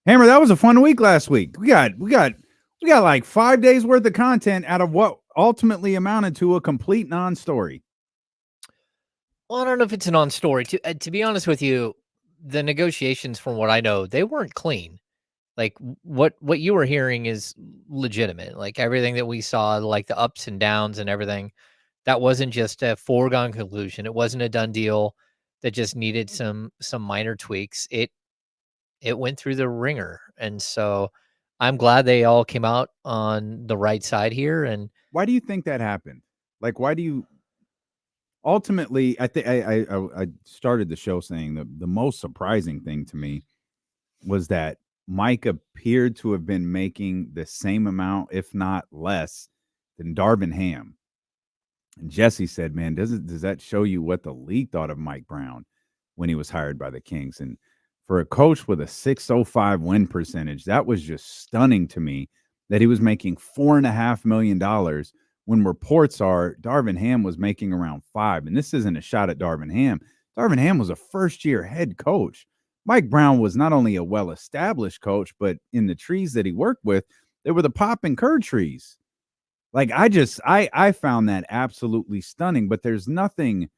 Hammer, that was a fun week last week. We got like 5 days worth of content out of what ultimately amounted to a complete non-story. Well, I don't know if it's a non-story. To be honest with you, the negotiations, from what I know, they weren't clean. Like what you were hearing is legitimate. Like everything that we saw, like the ups and downs and everything, that wasn't just a foregone conclusion. It wasn't a done deal that just needed some minor tweaks. It went through the ringer, and so I'm glad they all came out on the right side here. And Why do you think that happened? Like, why do you ultimately? I think I started the show saying the most surprising thing to me was that Mike appeared to have been making the same amount, if not less, than Darvin Ham. And Jesse said, "Man, does that show you what the league thought of Mike Brown when he was hired by the Kings?" And for a coach with a 605 win percentage, that was just stunning to me that he was making $4.5 million when reports are Darvin Ham was making around five. And this isn't a shot at Darvin Ham. Darvin Ham was a first year head coach. Mike Brown was not only a well established coach, but in the trees that he worked with, they were the pop and cur trees. Like I found that absolutely stunning, but there's nothing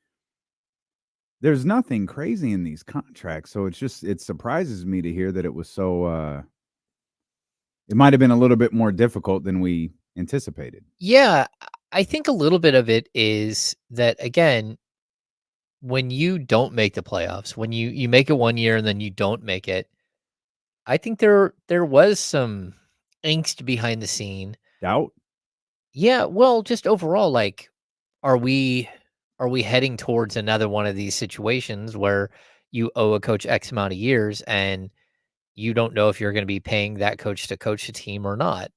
crazy in these contracts. So it surprises me to hear that it was so it might have been a little bit more difficult than we anticipated. yeah, I think a little bit of it is that, again, when you don't make the playoffs, when you make it 1 year and then you don't make it, I think there was some angst behind the scene. Doubt? Yeah, well, just overall, like, are we are we heading towards another one of these situations where you owe a coach X amount of years and you don't know if you're going to be paying that coach to coach the team or not?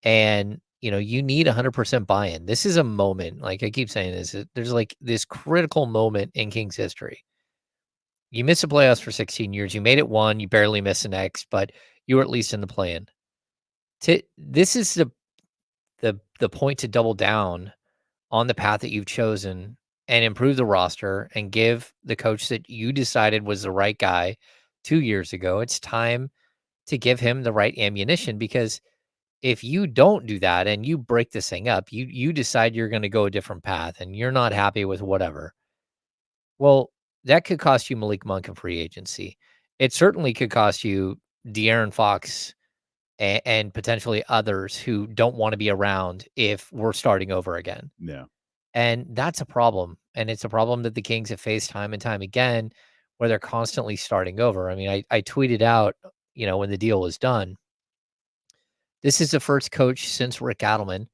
And you need 100% buy-in. This is a moment, like I keep saying, there's like this critical moment in Kings history. You missed the playoffs for 16 years. You made it one. You barely missed the next, but you were at least in the play-in. This is the point to double down on the path that you've chosen and improve the roster and give the coach that you decided was the right guy 2 years ago. It's time to give him the right ammunition, because if you don't do that and you break this thing up, you decide you're going to go a different path and you're not happy with whatever. Well, that could cost you Malik Monk in free agency. It certainly could cost you De'Aaron Fox and potentially others who don't want to be around if we're starting over again. Yeah. And that's a problem. And it's a problem that the Kings have faced time and time again, where they're constantly starting over. I mean, I tweeted out, when the deal was done, this is the first coach since Rick Adelman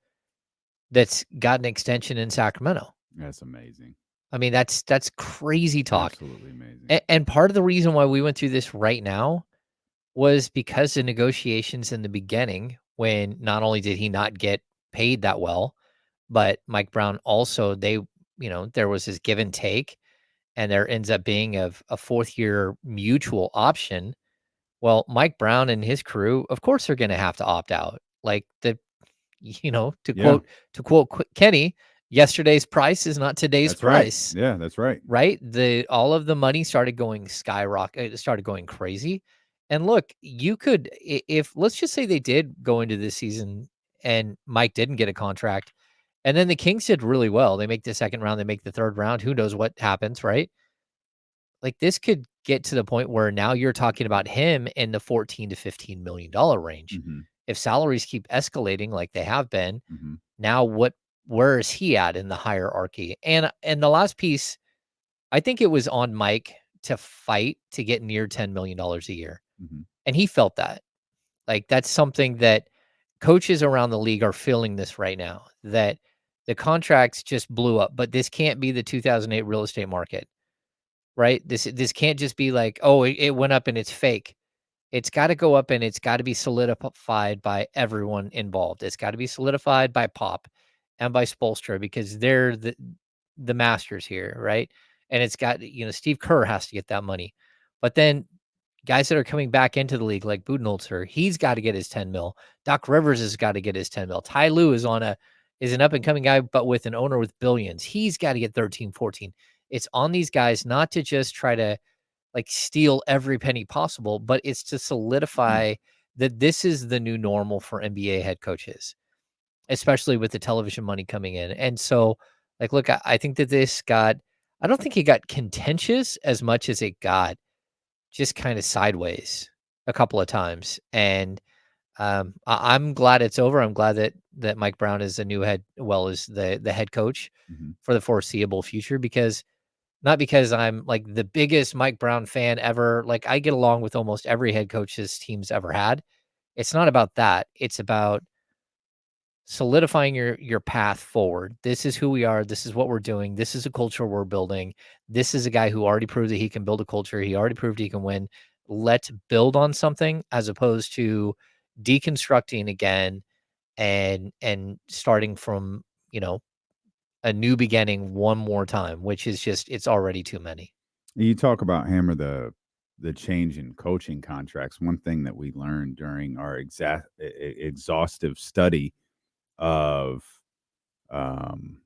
that's got an extension in Sacramento. That's amazing. I mean, that's crazy talk. Absolutely amazing. And part of the reason why we went through this right now was because the negotiations in the beginning, when not only did he not get paid that well, but Mike Brown also, there was this give and take, and there ends up being a fourth year mutual option. Well, Mike Brown and his crew, of course, are going to have to opt out. Like to Yeah. Kenny, yesterday's price is not today's That's right. price, Yeah, that's right. right? All of the money started going skyrocket, it started going crazy. And look, you could, if let's just say they did go into this season and Mike didn't get a contract, and then the Kings did really well. They make the second round, they make the third round. Who knows what happens, right? Like, this could get to the point where now you're talking about him in the 14 to $15 million range. Mhm. If salaries keep escalating like they have been, Mhm. now where is he at in the hierarchy? And the last piece, I think it was on Mike to fight to get near $10 million a year. Mhm. And he felt that. Like, that's something that coaches around the league are feeling this right now, that the contracts just blew up, but this can't be the 2008 real estate market, right? This can't just be like, oh, it went up and it's fake. It's got to go up and it's got to be solidified by everyone involved. It's got to be solidified by Pop and by Spolstra, because they're the masters here, right? And it's got, Steve Kerr has to get that money. But then guys that are coming back into the league like Budenholzer, he's got to get his 10 mil. Doc Rivers has got to get his 10 mil. Ty Lue is an up and coming guy, but with an owner with billions. He's got to get 13, 14. It's on these guys not to just try to like steal every penny possible, but it's to solidify that this is the new normal for NBA head coaches, especially with the television money coming in. And so, like, look, I think that I don't think it got contentious as much as it got just kind of sideways a couple of times. And I'm glad it's over. I'm glad that Mike Brown is the new head, well, is the head coach Mhm. for the foreseeable future. Because not because I'm like the biggest Mike Brown fan ever. Like I get along with almost every head coach his team's ever had. It's not about that. It's about solidifying your path forward. This is who we are. This is what we're doing. This is a culture we're building. This is a guy who already proved that he can build a culture. He already proved he can win. Let's build on something as opposed to deconstructing again and starting from, a new beginning one more time, which is just it's already too many. You talk about Hammer, the change in coaching contracts. One thing that we learned during our exhaustive study of um,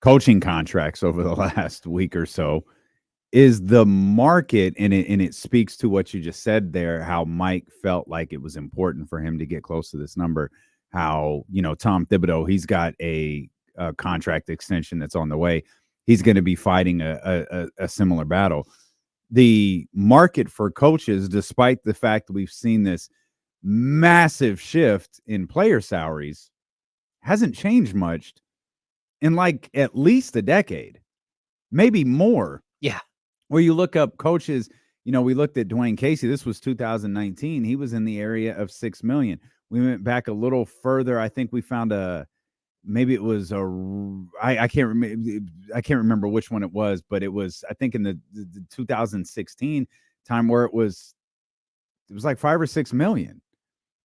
coaching contracts over the last week or so is the market, and it speaks to what you just said there, how Mike felt like it was important for him to get close to this number. How, Tom Thibodeau, he's got a contract extension that's on the way. He's going to be fighting a similar battle. The market for coaches, despite the fact that we've seen this massive shift in player salaries, hasn't changed much in like at least a decade, maybe more. Yeah. Where you look up coaches, we looked at Dwayne Casey. This was 2019. He was in the area of 6 million. We went back a little further. I think we found maybe it was I can't remember. I can't remember which one it was, but it was, I think, in the 2016 time where it was like 5 or 6 million.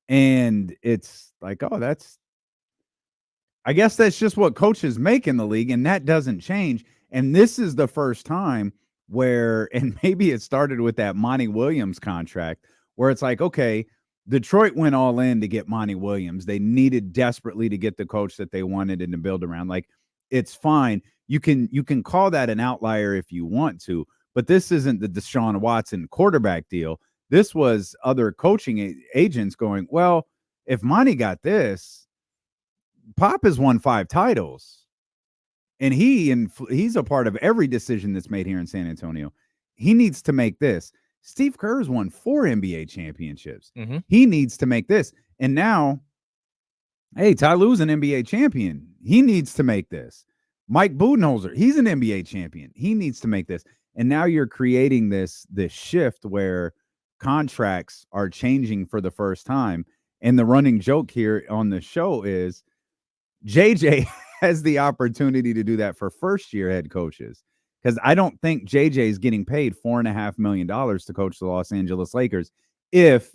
And it's like, oh, I guess that's just what coaches make in the league, and that doesn't change. And this is the first time where, and maybe it started with that Monty Williams contract, where it's like, okay, Detroit went all in to get Monty Williams. They needed desperately to get the coach that they wanted and to build around. Like, it's fine. You can call that an outlier if you want to, but this isn't the Deshaun Watson quarterback deal. This was other coaching agents going, well, if Monty got this, Pop has won 5 titles, and he's a part of every decision that's made here in San Antonio. He needs to make this. Steve Kerr's won 4 NBA championships. Hmm. He needs to make this. And now, hey, Ty Lue's an NBA champion. He needs to make this. Mike Budenholzer, he's an NBA champion. He needs to make this. And now you're creating this shift where contracts are changing for the first time. And the running joke here on the show is JJ has the opportunity to do that for first-year head coaches, because I don't think JJ is getting paid $4.5 million to coach the Los Angeles Lakers if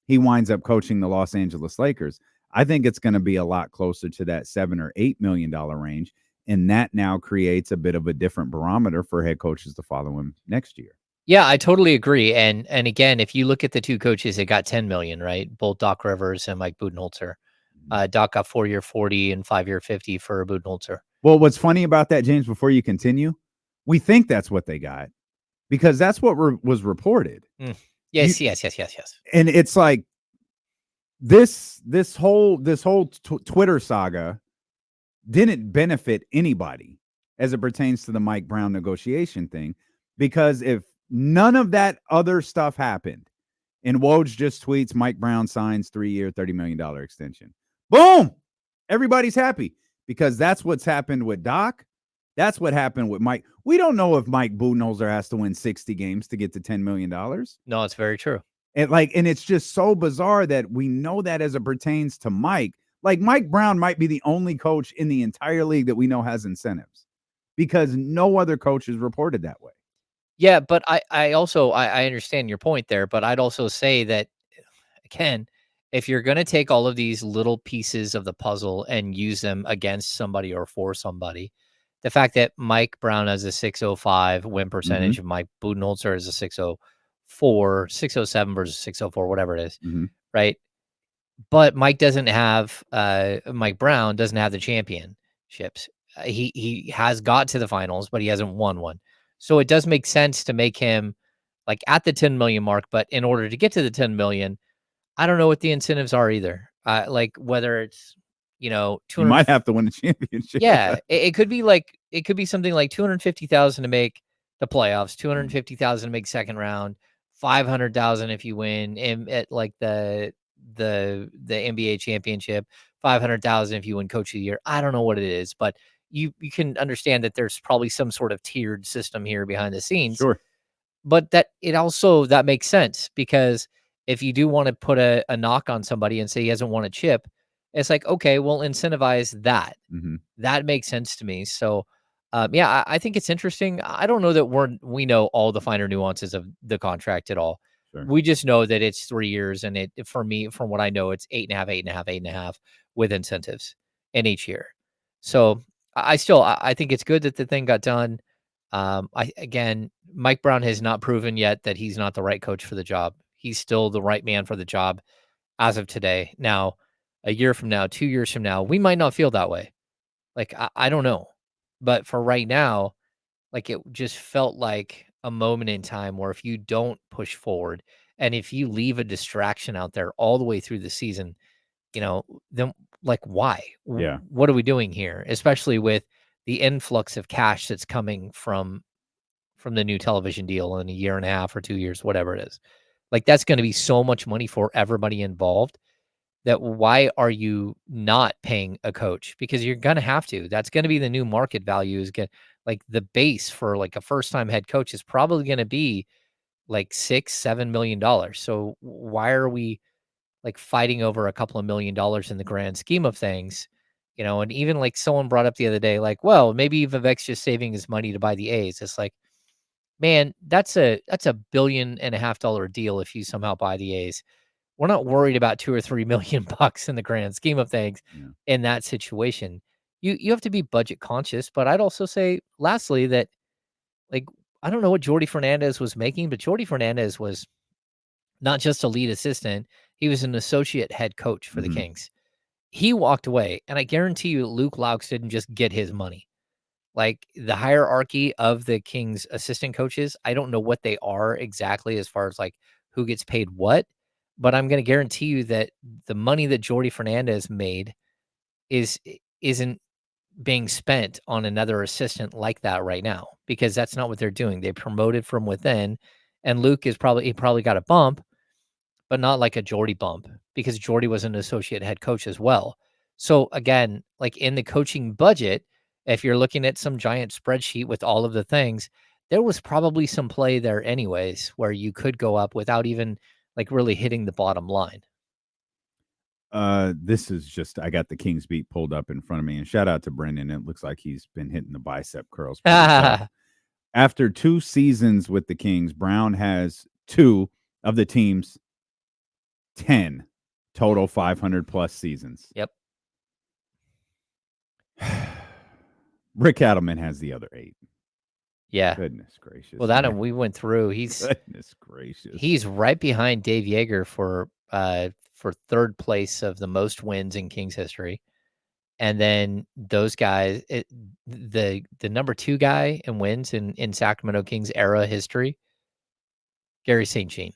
he winds up coaching the Los Angeles Lakers. I think it's going to be a lot closer to that $7 or $8 million range, and that now creates a bit of a different barometer for head coaches to follow him next year. Yeah, I totally agree. And again, if you look at the two coaches that got 10 million, right? Both Doc Rivers and Mike Budenholzer. Doc got 4-year 40 and 5-year 50 for Budenholzer. Well, what's funny about that, James, before you continue, we think that's what they got because that's what was reported. Yes. And it's like this whole Twitter saga didn't benefit anybody as it pertains to the Mike Brown negotiation thing, because if none of that other stuff happened and Woj just tweets Mike Brown signs 3-year, $30 million extension, boom, everybody's happy, because that's what's happened with Doc. That's what happened with Mike. We don't know if Mike Budenholzer has to win 60 games to get to $10 million. No, it's very true. And it's just so bizarre that we know that as it pertains to Mike. Like, Mike Brown might be the only coach in the entire league that we know has incentives, because no other coach is reported that way. Yeah, but I also I understand your point there, but I'd also say that, again, if you're going to take all of these little pieces of the puzzle and use them against somebody or for somebody, the fact that Mike Brown has a 605 win percentage and Mike Budenholzer is a 604, 607 versus 604, whatever it is, right? But Mike Brown doesn't have the championships. He has got to the finals, but he hasn't won one. So it does make sense to make him like at the 10 million mark, but in order to get to the 10 million, I don't know what the incentives are either. Like whether it's, You 200. might have to win a championship. Yeah, it could be like it could be something like 250,000 to make the playoffs, Mm, 250,000 to make second round, 500,000 if you win at like the NBA championship, 500,000 if you win coach of the year. I don't know what it is, but you can understand that there's probably some sort of tiered system here behind the scenes, sure. but that makes sense because if you do want to put a knock on somebody and say he hasn't won a chip, it's like, okay, well, incentivize that. Hmm. That makes sense to me. So, yeah, I think it's interesting. I don't know that we know all the finer nuances of the contract at all. Sure. We just know that it's 3 years, and for me, from what I know, it's 8.5, 8.5, 8.5 with incentives in each year. So, I think it's good that the thing got done. Mike Brown has not proven yet that he's not the right coach for the job. He's still the right man for the job as of today. Now, a year from now, 2 years from now, we might not feel that way. Like, I don't know. But for right now, like, it just felt like a moment in time where if you don't push forward and if you leave a distraction out there all the way through the season, then like, why? Yeah. What are we doing here? Especially with the influx of cash that's coming from the new television deal in a year and a half or 2 years, whatever it is. Like, that's going to be so much money for everybody involved that why are you not paying a coach? Because you're gonna have to. That's gonna be the new market value is get like the base for like a first time head coach is probably gonna be like 6, $7 million. So why are we like fighting over a couple of $1 million in the grand scheme of things? And even like someone brought up the other day, like, well, maybe Vivek's just saving his money to buy the A's. It's like, man, that's a $1.5 billion deal if you somehow buy the A's. We're not worried about 2 or 3 million bucks in the grand scheme of things Yeah. in that situation. You have to be budget conscious, but I'd also say lastly that like I don't know what Jordy Fernandez was making, but Jordy Fernandez was not just a lead assistant, he was an associate head coach for the Hmm. Kings. He walked away, and I guarantee you Luke Laux didn't just get his money. Like the hierarchy of the Kings assistant coaches, I don't know what they are exactly as far as like who gets paid what, but I'm going to guarantee you that the money that Jordy Fernandez made isn't being spent on another assistant like that right now because that's not what they're doing. They promoted from within, and Luke he probably got a bump, but not like a Jordy bump because Jordy was an associate head coach as well. So again, like in the coaching budget, if you're looking at some giant spreadsheet with all of the things, there was probably some play there anyways where you could go up without even like really hitting the bottom line. This is just I got the Kings beat pulled up in front of me, and shout out to Brendan. It looks like he's been hitting the bicep curls pretty tough. After 2 seasons with the Kings, Brown has 2 of the team's 10 total 500 plus seasons. Yep. Rick Adelman has the other 8. Yeah. Goodness gracious, Well, that man. and we went through. Goodness gracious. He's right behind Dave Yeager for third place of the most wins in Kings history. And then those guys, the number 2 guy in wins in Sacramento Kings era history, Gary St. Jean.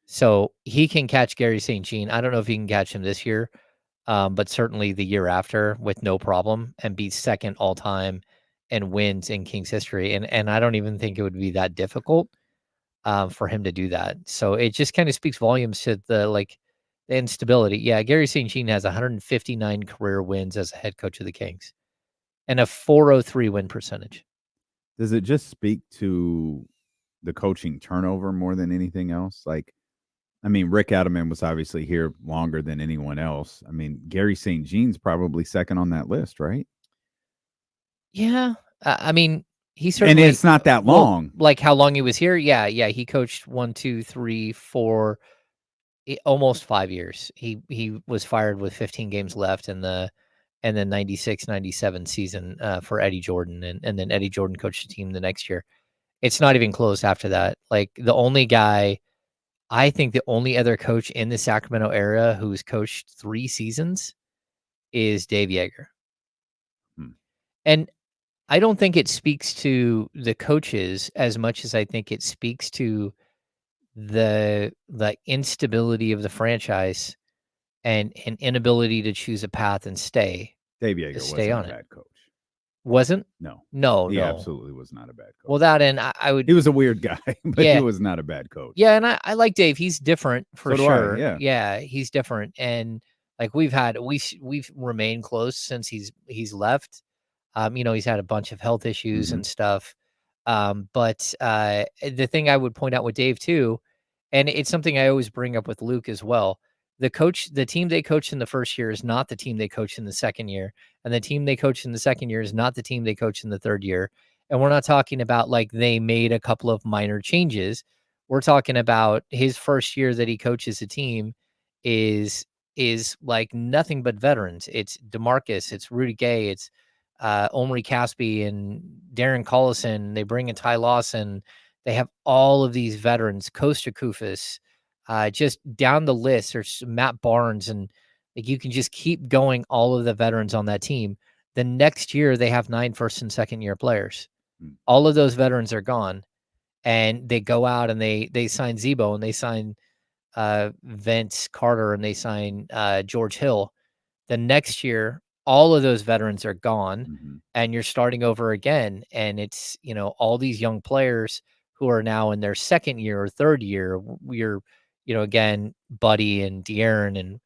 So he can catch Gary St. Jean. I don't know if he can catch him this year, but certainly the year after with no problem and be second all time and wins in Kings history. And I don't even think it would be that difficult for him to do that. So it just kind of speaks volumes to the instability. Yeah, Gary St. Jean has 159 career wins as a head coach of the Kings and a 403 win percentage. Does it just speak to the coaching turnover more than anything else? Like, I mean, Rick Adelman was obviously here longer than anyone else. I mean, Gary St. Jean's probably second on that list, right? Yeah, I mean, he And certainly it's not that well, long. like how long he was here. Yeah, yeah, he coached 1, 2, 3, 4, almost 5 years. He was fired with 15 games left in the 96-97 season for Eddie Jordan, and then Eddie Jordan coached the team the next year. It's not even close after that. Like I think the only other coach in the Sacramento area who's coached 3 seasons is Dave Yeager. Hmm. And I don't think it speaks to the coaches as much as I think it speaks to the instability of the franchise and an inability to choose a path and Dave to Yeager stay wasn't a on it. bad coach. Wasn't? No, No, he no. absolutely was not a bad Well, coach. that and I would He was a weird guy, but he yeah. was not a bad coach. Yeah, and I like Dave. He's different for So do I. sure. Yeah. Yeah, he's different, and like we've remained close since he's left. He's had a bunch of health issues Hmm. and stuff. But the thing I would point out with Dave too, and it's something I always bring up with Luke as well. The team they coached in the first year is not the team they coached in the second year, and the team they coached in the second year is not the team they coached in the third year. And we're not talking about like they made a couple of minor changes. We're talking about his first year that he coaches a team is is like nothing but veterans. It's DeMarcus, it's Rudy Gay, it's Omri Caspi and Darren Collison. They bring in Ty Lawson. They have all of these veterans, Costa Kufis, just down the list. There's Matt Barnes, and like you can just keep going. All of the veterans on that team. The next year, they have 9 first and second year players. Mm. All of those veterans are gone, and they go out and they sign Zebo and they sign Vince Carter and they sign George Hill. The next year, all of those veterans are gone Hmm. and you're starting over again. And it's, all these young players who are now in their second year or third year. We're, again, Buddy and De'Aaron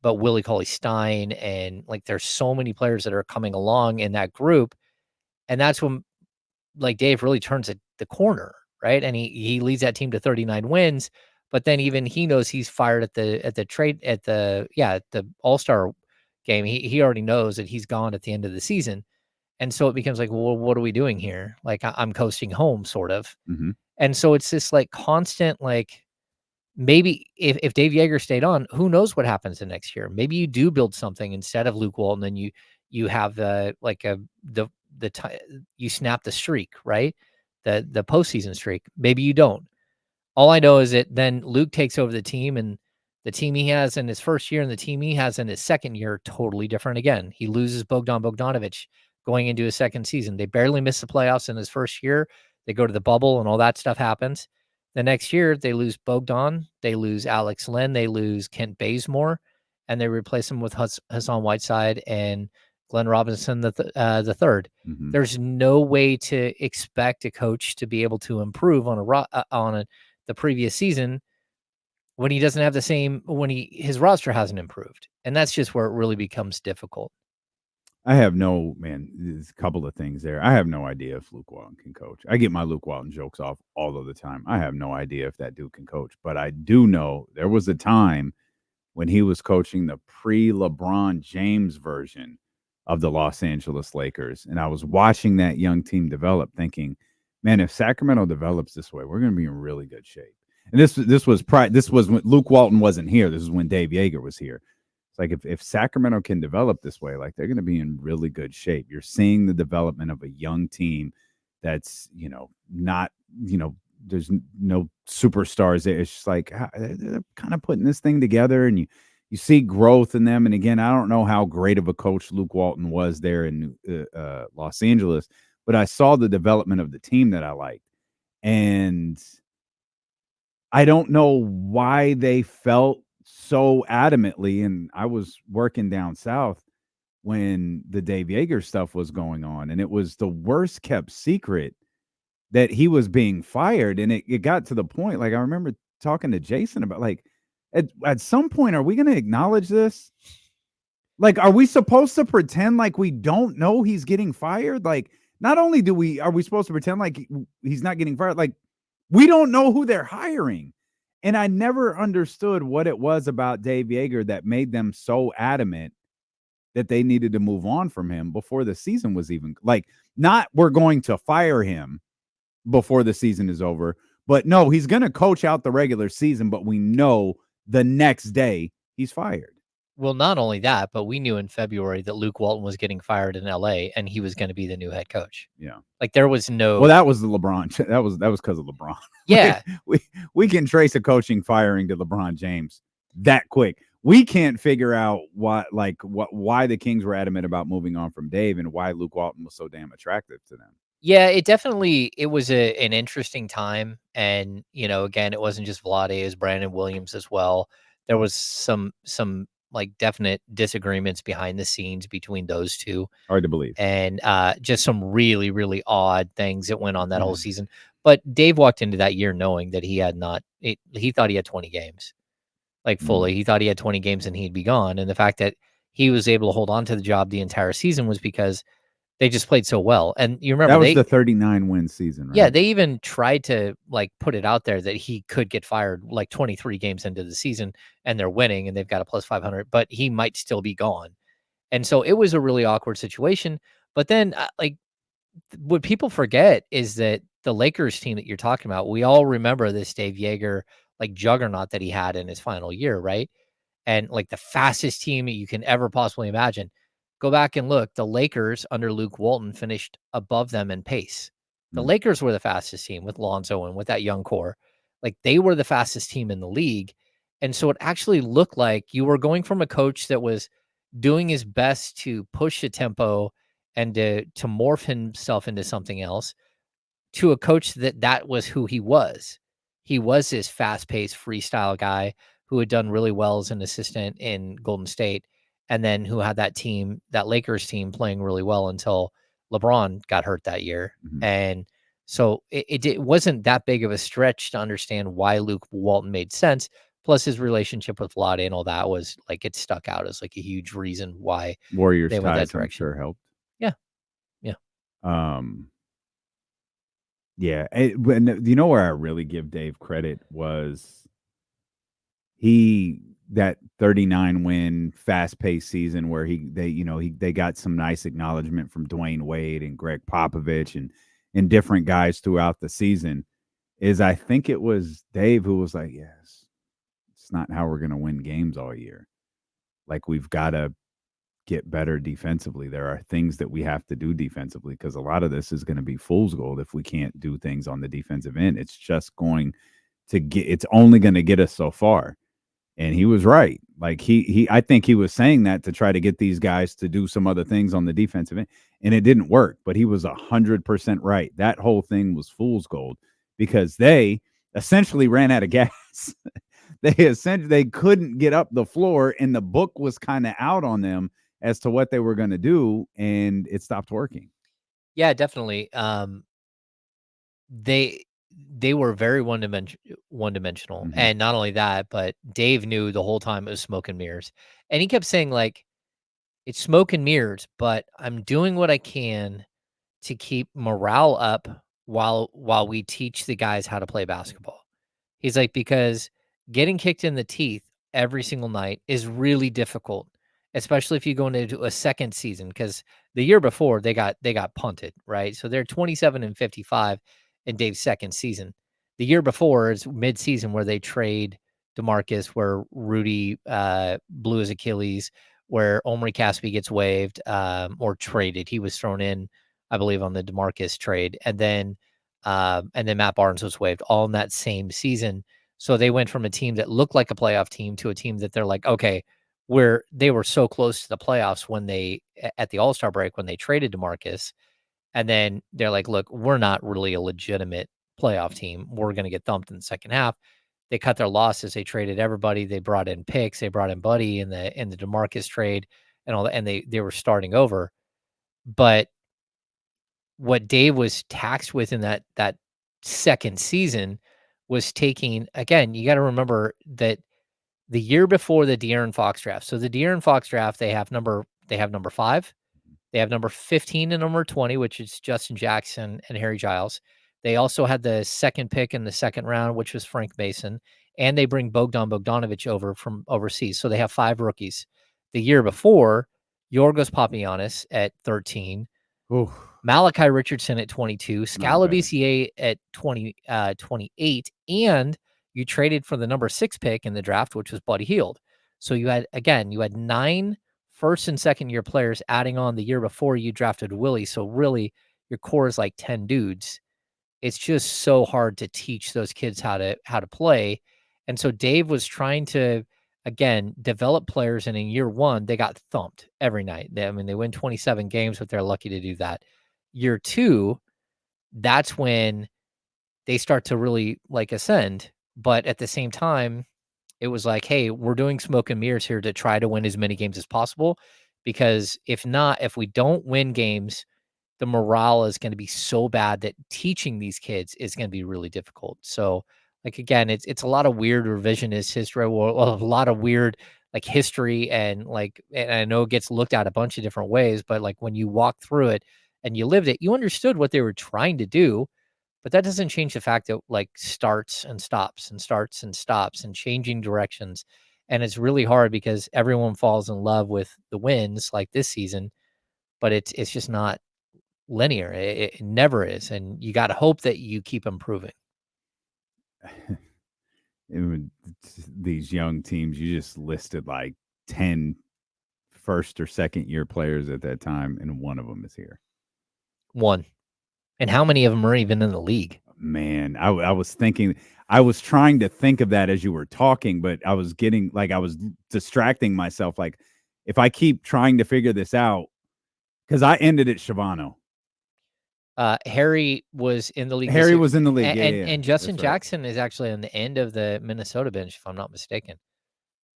but Willie Cauley Stein. And like, there's so many players that are coming along in that group. And that's when like Dave really turns the corner, right? And he leads that team to 39 wins, but then even he knows he's fired at the All-Star game. He already knows that he's gone at the end of the season. And so it becomes like, well, what are we doing here? Like I'm coasting home sort of. Hmm. And so it's this like constant like maybe if Dave Yeager stayed on, who knows what happens the next year? Maybe you do build something instead of Luke Walton, and you have like the you snap the streak, right? The postseason streak. Maybe you don't. All I know is that then Luke takes over the team, and the team he has in his first year and the team he has in his second year are totally different again. He loses Bogdan Bogdanovic going into his second season. They barely miss the playoffs in his first year. They go to the bubble and all that stuff happens. The next year, they lose Bogdan, they lose Alex Len, they lose Kent Bazemore, and they replace him with Hassan Whiteside and Glenn Robinson the third. Hmm. There's no way to expect a coach to be able to improve on the previous season when he doesn't have the same when his roster hasn't improved. And that's just where it really becomes difficult. I have no man. There's a couple of things there. I have no idea if Luke Walton can coach. I get my Luke Walton jokes off all of the time. I have no idea if that dude can coach, but I do know there was a time when he was coaching the pre-LeBron James version of the Los Angeles Lakers, and I was watching that young team develop, thinking, "Man, if Sacramento develops this way, we're going to be in really good shape." And this was when Luke Walton wasn't here. This is when Dave Yeager was here. It's like if Sacramento can develop this way, like they're going to be in really good shape. You're seeing the development of a young team that's not there's no superstars there. It's just like they're kind of putting this thing together, and you see growth in them. And again, I don't know how great of a coach Luke Walton was there in Los Angeles, but I saw the development of the team that I liked, and I don't know why they felt so adamantly. And I was working down south when the Dave Yeager stuff was going on, and it was the worst kept secret that he was being fired. And it got to the point, like I remember talking to Jason about like at some point, are we going to acknowledge this? Like, are we supposed to pretend like we don't know he's getting fired? Like, not only are we supposed to pretend like he's not getting fired, like we don't know who they're hiring. And I never understood what it was about Dave Yeager that made them so adamant that they needed to move on from him before the season was even like, not we're going to fire him before the season is over, but no, he's going to coach out the regular season, but we know the next day he's fired. Well, not only that, but we knew in February that Luke Walton was getting fired in LA and he was going to be the new head coach. Yeah. Like there was Well, no that was the LeBron. That was because of LeBron. Like, yeah. we can trace a coaching firing to LeBron James that quick. we can't figure out why the Kings were adamant about moving on from Dave and why Luke Walton was so damn attractive to them. Yeah, it was an interesting time, and, again, it wasn't just Vlade, it was Brandon Williams as well. There was some, like, definite disagreements behind the scenes between those 2, Hard to believe. and, just some really, really odd things that went on that whole season. But Dave walked into that year knowing that he thought he had 20 games, like, Mm. fully. He thought he had 20 games and he'd be gone, and the fact that he was able to hold on to the job the entire season was because they just played so well, and you That remember was the 39 win season, yeah, right? they even tried to, like, put it out there that he could get fired, like, 23 games into the season, and they're winning, and they've got a plus 500, but he might still be gone, and so it was a really awkward situation, but then, what people forget is that the Lakers team that you're talking about, we all remember this Dave Yeager, like, juggernaut that he had in his final year, right? And, like, the fastest team that you can ever possibly imagine. Go back and look, the Lakers under Luke Walton finished above them in pace. The Mm. Lakers were the fastest team with Lonzo and with that young core. Like, they were the fastest team in the league, and so it actually looked like you were going from a coach that was doing his best to push the tempo and to morph himself into something else to a coach that was who he was. He was this fast-paced freestyle guy who had done really well as an assistant in Golden State, and then who had that team, that Lakers team playing really well until LeBron got hurt that year. Mhm. And so it wasn't that big of a stretch to understand why Luke Walton made sense. Plus his relationship with Vlade and all that was like it stuck out as like a huge reason why Warriors they went that ties, I'm direction. sure, helped. Yeah. Yeah. Um, yeah, when you know where I really give Dave credit was he that 39 win fast paced season where they got some nice acknowledgement from Dwayne Wade and Greg Popovich and different guys throughout the season is I think it was Dave who was like, yes, it's not how we're going to win games all year. Like we've got to get better defensively. There are things that we have to do defensively because a lot of this is going to be fool's gold if we can't do things on the defensive end. It's just going it's only going to get us so far. And he was right. Like I think he was saying that to try to get these guys to do some other things on the defensive end, and it didn't work. But he was 100% right. That whole thing was fool's gold because they essentially ran out of gas. They couldn't get up the floor, and the book was kind of out on them as to what they were going to do, and it stopped working. Yeah, definitely. They they were very one-dimensional, Mm-hmm. and not only that, but Dave knew the whole time it was smoke and mirrors, and he kept saying, like, "It's smoke and mirrors, but I'm doing what I can to keep morale up while we teach the guys how to play basketball." He's like, "Because getting kicked in the teeth every single night is really difficult, especially if you go into a second season. Because the year before, they got punted, right? So they're 27 and 55 in Dave's second season. The year before is mid-season where they trade DeMarcus, where Rudy, blew his Achilles, where Omri Caspi gets waived, or traded. He was thrown in, I believe, on the DeMarcus trade, and then Matt Barnes was waived all in that same season. So they went from a team that looked like a playoff team to a team that they're like, okay, where they were so close to the playoffs when at the All-Star break when they traded DeMarcus. And then they're like, look, we're not really a legitimate playoff team. We're going to get thumped in the second half. They cut their losses. They traded everybody. They brought in picks. They brought in Buddy in the DeMarcus trade and all that. And they were starting over. But what Dave was taxed with in that second season was taking again, you gotta remember that the year before the De'Aaron Fox draft, so the De'Aaron Fox draft, they have number 5, they have number 15 and number 20, which is Justin Jackson and Harry Giles. They also had the second pick in the second round, which was Frank Mason, and they bring Bogdan Bogdanovic over from overseas, so they have 5 rookies. The year before, Yorgos Papagiannis at 13, Oh, Malachi Richardson at 22, not Scala better. BCA at 28, and you traded for the number 6 pick in the draft, which was Buddy Hield. So you had 9 first and second year players adding on the year before you drafted Willie. So really, your core is like 10 dudes. It's just so hard to teach those kids how to play. And so Dave was trying to again, develop players, and in year 1, they got thumped every night. They win 27 games, but they're lucky to do that. Year 2, that's when they start to really, like, ascend, but at the same time, it was like, "Hey, we're doing smoke and mirrors here to try to win as many games as possible, because if not, if we don't win games, the morale is gonna be so bad that teaching these kids is gonna be really difficult." So, like, again, it's a lot of weird revisionist history, well, a lot of weird, like, history, and I know it gets looked at a bunch of different ways, but, like, when you walk through it and you lived it, you understood what they were trying to do, but that doesn't change the fact that, like, starts and stops and starts and stops and changing directions, and it's really hard because everyone falls in love with the wins like this season, but it's just not linear. It never is, and you gotta hope that you keep improving. And these young teams, you just listed like 10 first or second year players at that time, and one of them is here. 1. And how many of them are even in the league? Man, I was thinking, I was trying to think of that as you were talking, but I was getting like, I was distracting myself. Like, if I keep trying to figure this out, because I ended at Shavano. Harry was in the league this Harry year, was in the league. a Yeah, yeah, yeah. and Justin That's right. Jackson is actually on the end of the Minnesota bench, if I'm not mistaken.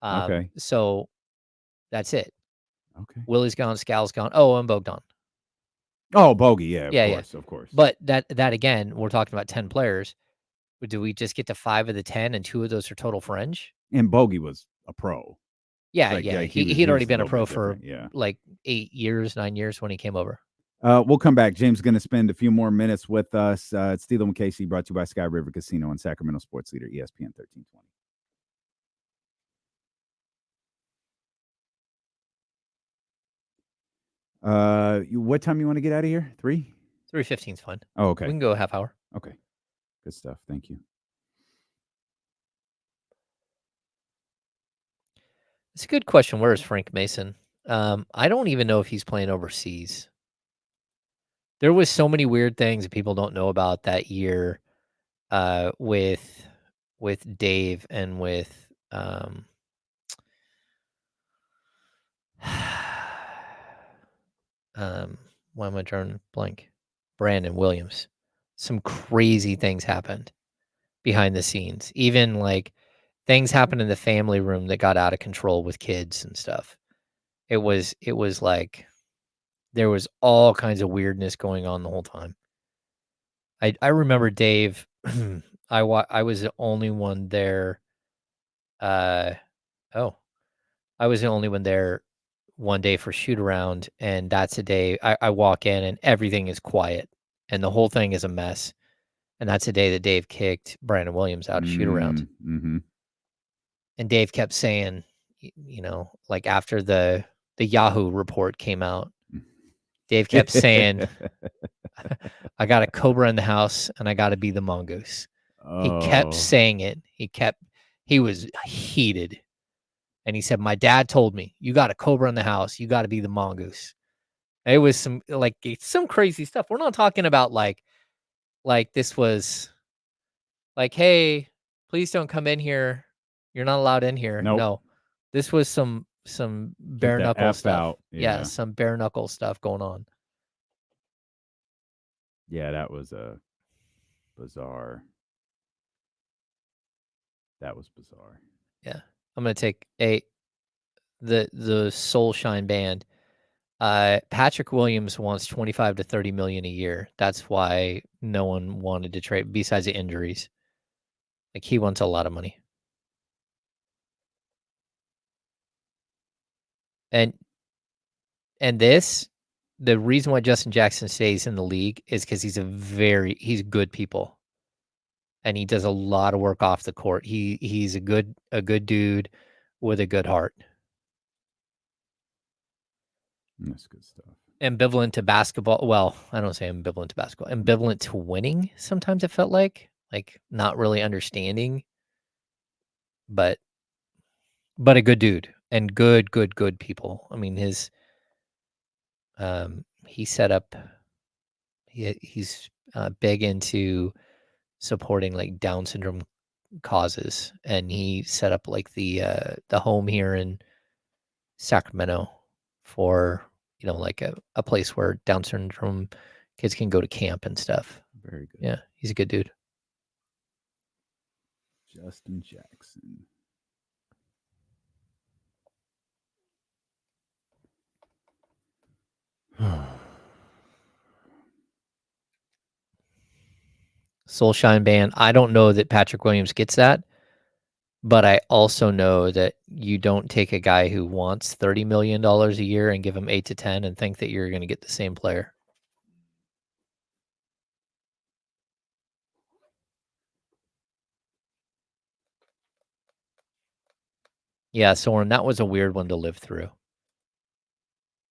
Okay. So that's it. Okay. Willie's gone, Scal's gone. Oh, and Bogdan. Oh, Bogey. Yeah, of Yeah, yeah. course. Of course. But that again, we're talking about 10 players. Do we just get to 5 of the 10 and 2 of those are total fringe? And Bogey was a pro. Yeah, Like, yeah. yeah, He he he'd already was a been a little pro bit for, different. Yeah. like, 8 years, 9 years when he came over. We'll come back. James is going to spend a few more minutes with us. It's Steele and Casey, brought to you by Sky River Casino and Sacramento Sports Leader, ESPN 1320. What time you want to get out of here? 3? 3:15 is fine. Oh, We okay. can go a half hour. Okay. Good stuff. Thank you. It's a good question. Where is Frank Mason? I don't even know if he's playing overseas. There was so many weird things that people don't know about that year, with Dave and with, um, why am I drawing a blank? Brandon Williams. Some crazy things happened behind the scenes. Even, like, things happened in the family room that got out of control with kids and stuff. It was like there was all kinds of weirdness going on the whole time. I remember Dave. I was the only one there. Uh, oh, I was the only one there one day for shoot around, and that's a day I walk in and everything is quiet, and the whole thing is a mess. And that's the day that Dave kicked Brandon Williams out of shoot around. Mm-hmm. And Dave kept saying, like after the Yahoo report came out, Dave kept saying, "I got a cobra in the house, and I got to be the mongoose." He kept Oh, saying it. He was heated, and he said, "My dad told me you got a cobra in the house. You got to be the mongoose." It was some crazy stuff. We're not talking about like this was like, "Hey, please don't come in here. You're not allowed in here." nope. No, this was some Get bare the knuckle F stuff. out. Yeah, Yeah. some bare knuckle stuff going on. Yeah, that was a bizarre. That was bizarre. Yeah, I'm gonna take the Soul Shine band. Patrick Williams wants 25 to 30 million a year. That's why no one wanted to trade besides the injuries. Like he wants a lot of money. And and this the reason why Justin Jackson stays in the league is because he's good people. And he does a lot of work off the court. He's a good dude with a good heart. That's good stuff. Ambivalent to basketball. Well, I don't say ambivalent to basketball. Ambivalent to winning. Sometimes it felt like not really understanding, but a good dude and good people. I mean, he set up. He's big into supporting like Down syndrome causes, and he set up like the home here in Sacramento for like a place where Down syndrome kids can go to camp and stuff. Very good. Yeah, he's a good dude. Justin Jackson. Soulshine Band. I don't know that Patrick Williams gets that, but I also know that you don't take a guy who wants $30 million a year and give him 8 to 10 and think that you're going to get the same player. Yeah, Soren, that was a weird one to live through.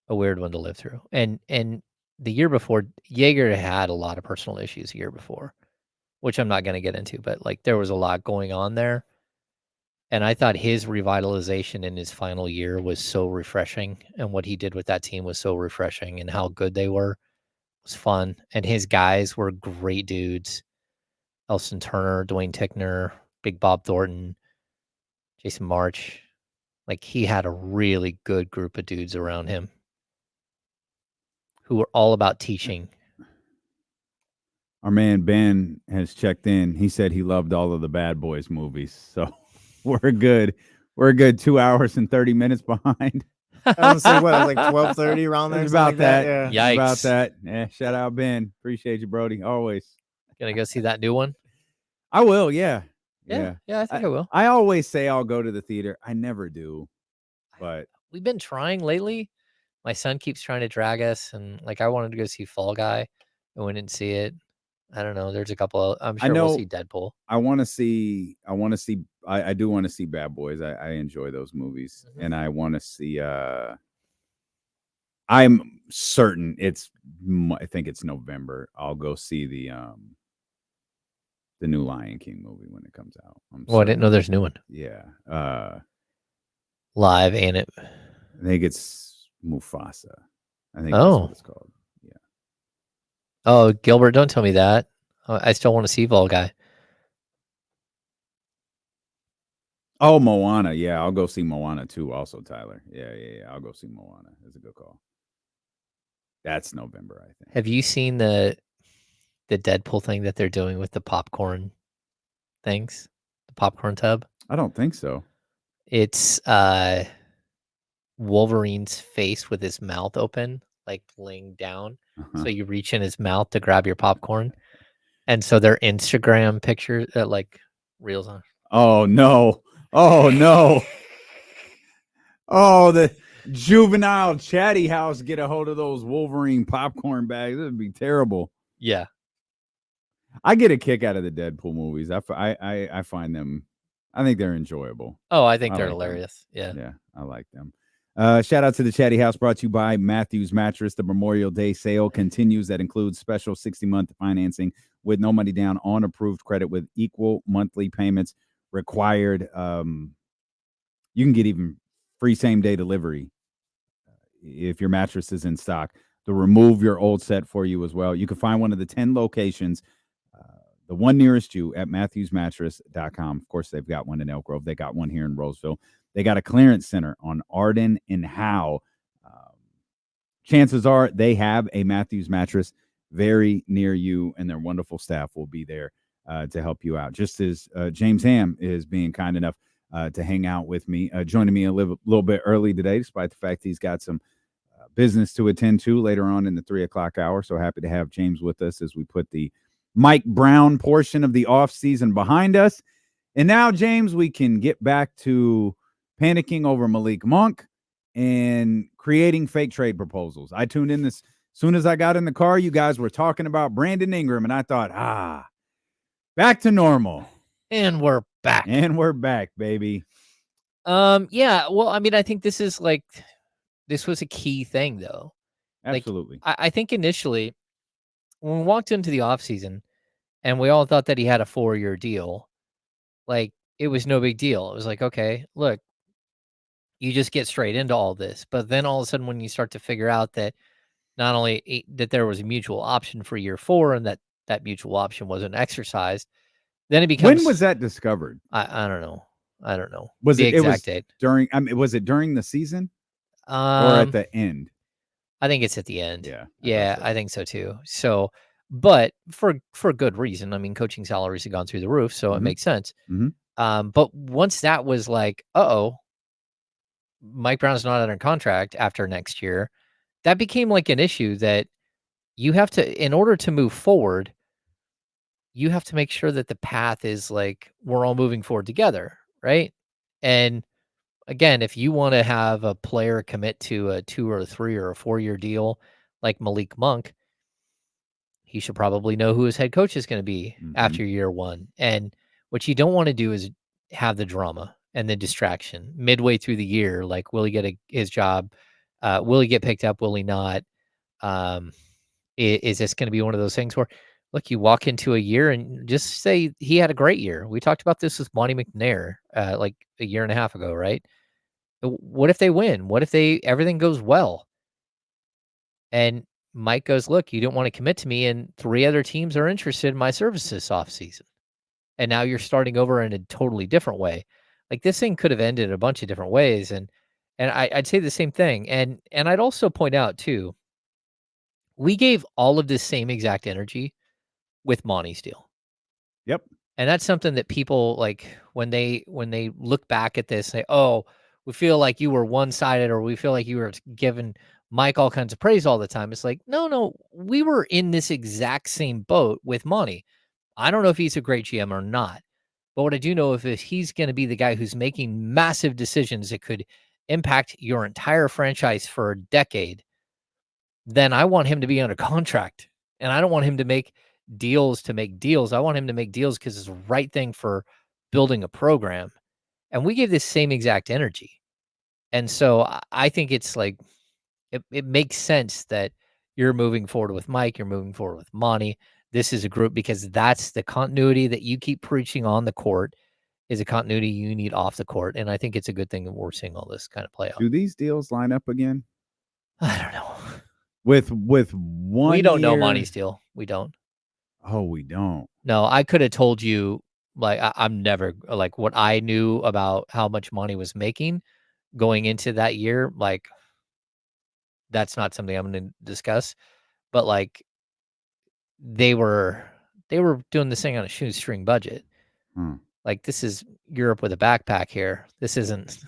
A weird one to live through. And the year before, Jaeger had a lot of personal issues the year before, which I'm not going to get into, but like there was a lot going on there. And I thought his revitalization in his final year was so refreshing. And what he did with that team was so refreshing, and how good they were was fun. And his guys were great dudes. Elson Turner, Dwayne Tickner, Big Bob Thornton, Jason March. Like he had a really good group of dudes around him who were all about teaching. Our man Ben has checked in. He said he loved all of the Bad Boys movies. So we're good. We're a good 2 hours and 30 minutes behind. I was say what, like 12:30 around there. It's about Like that. that. Yeah. Yikes. It's about that. Yeah. Shout out Ben. Appreciate you, Brody. Always. Gonna go see that new one? I will. Yeah. Yeah, I think I will. I always say I'll go to the theater. I never do. But We've been trying lately. My son keeps trying to drag us, and like I wanted to go see Fall Guy, and we didn't see it. I don't know. There's a couple. I'm sure we'll see Deadpool. I want to see. I do want to see Bad Boys. I enjoy those movies, and I want to see. I'm certain I think it's November. I'll go see the new Lion King movie when it comes out. I didn't know there's a new one. Yeah. Live, ain't it? I think it's Mufasa. I think that's what it's called. Yeah. Oh, Gilbert, don't tell me that. I still want to see Fall Guy. Oh, Moana. Yeah, I'll go see Moana too. Also, Tyler. Yeah. I'll go see Moana. That's a good call. That's November, I think. Have you seen the Deadpool thing that they're doing with the popcorn things? The popcorn tub? I don't think so. It's Wolverine's face with his mouth open, like laying down. So you reach in his mouth to grab your popcorn. And so their Instagram pictures like reels on. Oh no. Oh no. Oh, the juvenile chatty house get a hold of those Wolverine popcorn bags. This would be terrible. Yeah. I get a kick out of the Deadpool movies. I find them, I think they're enjoyable. Oh, I think they're hilarious. Yeah. Yeah, I like them. Shout out to the Chatty House, brought to you by Matthews Mattress. The Memorial Day sale continues. That includes special 60-month financing with no money down on approved credit with equal monthly payments required. You can get even free same-day delivery if your mattress is in stock. They'll remove your old set for you as well. You can find one of the 10 locations, the one nearest you, at MatthewsMattress.com. Of course, they've got one in Elk Grove. They got one here in Roseville. They got a clearance center on Arden and Howe. Chances are they have a Matthews mattress very near you, and their wonderful staff will be there to help you out. Just as James Ham is being kind enough to hang out with me, joining me a little bit early today, despite the fact he's got some business to attend to later on in the 3 o'clock hour. So happy to have James with us as we put the Mike Brown portion of the offseason behind us. And now, James, we can get back to panicking over Malik Monk and creating fake trade proposals. I tuned in as soon as I got in the car. You guys were talking about Brandon Ingram, and I thought, back to normal. And we're back. And we're back, baby. Yeah. Well, I mean, I think this was a key thing, though. Absolutely. Like, I think initially when we walked into the offseason and we all thought that he had a 4-year deal, like it was no big deal. It was like, okay, look, you just get straight into all this. But then all of a sudden, when you start to figure out that not only that there was a mutual option for year 4 and that mutual option wasn't exercised, Then it becomes. When was that discovered? I don't know. I don't know Was the it? It was exact date. during. I mean, was it during the season or at the end? I think it's at the end. Yeah. Yeah, I think so too. So, but for good reason. I mean, coaching salaries have gone through the roof, so it Mhm. makes sense. Mhm. But once that was like, uh-oh, Mike Brown's not under contract after next year, that became like an issue that you have to, in order to move forward, you have to make sure that the path is like we're all moving forward together, right? And again, if you want to have a player commit to a 2 or a 3 or a 4-year deal like Malik Monk, he should probably know who his head coach is going to be after year 1. And what you don't want to do is have the drama and the distraction midway through the year. Like, will he get his job? Will he get picked up? Will he not? Um, is this going to be one of those things where, look, you walk into a year and just say he had a great year? We talked about this with Monty McNair like a year and a half ago, right? What if they win? What if everything goes well? And Mike goes, look, you don't want to commit to me, and 3 other teams are interested in my services this offseason. And now you're starting over in a totally different way. Like, this thing could have ended a bunch of different ways. And I'd say the same thing. And I'd also point out too, we gave all of this same exact energy with Monty's deal. Yep. And that's something that people, like, when they look back at this, say, oh, we feel like you were one-sided, or we feel like you were giving Mike all kinds of praise all the time. It's like, no, we were in this exact same boat with Monty. I don't know if he's a great GM or not, but what I do know, if he's going to be the guy who's making massive decisions that could impact your entire franchise for a decade, then I want him to be under contract. And I don't want him to make deals to make deals. I want him to make deals because it's the right thing for building a program. And we gave this same exact energy. And so I think it's like, it makes sense that you're moving forward with Mike, you're moving forward with Monty. This is a group, because that's the continuity that you keep preaching on the court, is a continuity you need off the court. And I think it's a good thing that we're seeing all this kind of play out. Do these deals line up again? I don't know. With one We don't know year- Monty's deal. We don't. Oh, we don't. No, I could have told you, like, I'm never, like, what I knew about how much Monty was making going into that year. Like, that's not something I'm going to discuss. But like, they were doing this thing on a shoestring budget. Like, this is Europe with a backpack here. This isn't.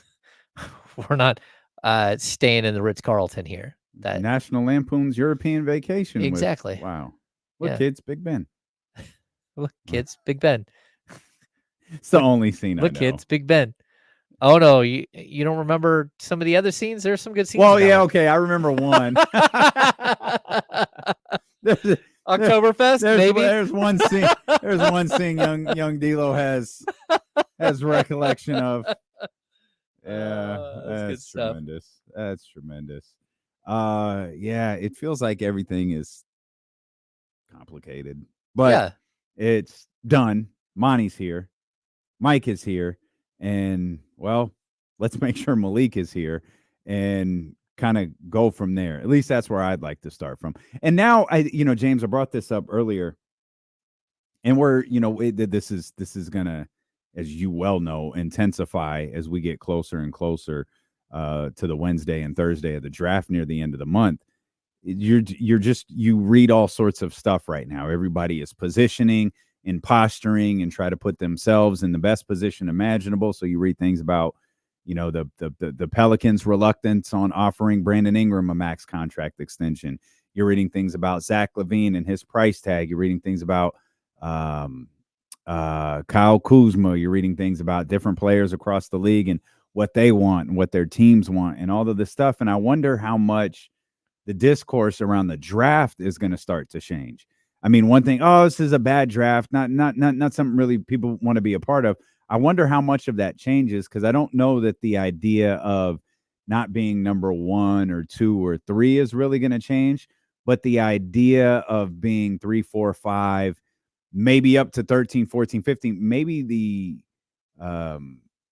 We're not staying in the Ritz-Carlton here. That National Lampoon's European Vacation. Exactly. Wow. Look, Yeah. kids, Big Ben. Look, kids, Big Ben. It's the only scene I know. Look, kids, Big Ben. Oh no, you don't remember some of the other scenes? There's some good scenes. Well, in that yeah, one. okay, I remember one. Oktoberfest, maybe. There's one scene. There's one scene young D'Lo has recollection of. Yeah, that's good that's stuff. tremendous. That's tremendous. Yeah, it feels like everything is complicated, but Yeah. it's done. Monty's here, Mike is here, and well, let's make sure Malik is here and kind of go from there. At least that's where I'd like to start from. And now James, I brought this up earlier, and this is gonna, as you well know, intensify as we get closer and closer to the Wednesday and Thursday of the draft near the end of the month. You read all sorts of stuff right now. Everybody is positioning and posturing and try to put themselves in the best position imaginable. So you read things about, the Pelicans' reluctance on offering Brandon Ingram a max contract extension. You're reading things about Zach LaVine and his price tag. You're reading things about Kyle Kuzma. You're reading things about different players across the league and what they want and what their teams want and all of this stuff. And I wonder how much the discourse around the draft is going to start to change. I mean, one thing, this is a bad draft, not something really people want to be a part of. I wonder how much of that changes, because I don't know that the idea of not being number 1 or 2 or 3 is really going to change, but the idea of being 3, 4, 5, maybe up to 13, 14, 15, maybe the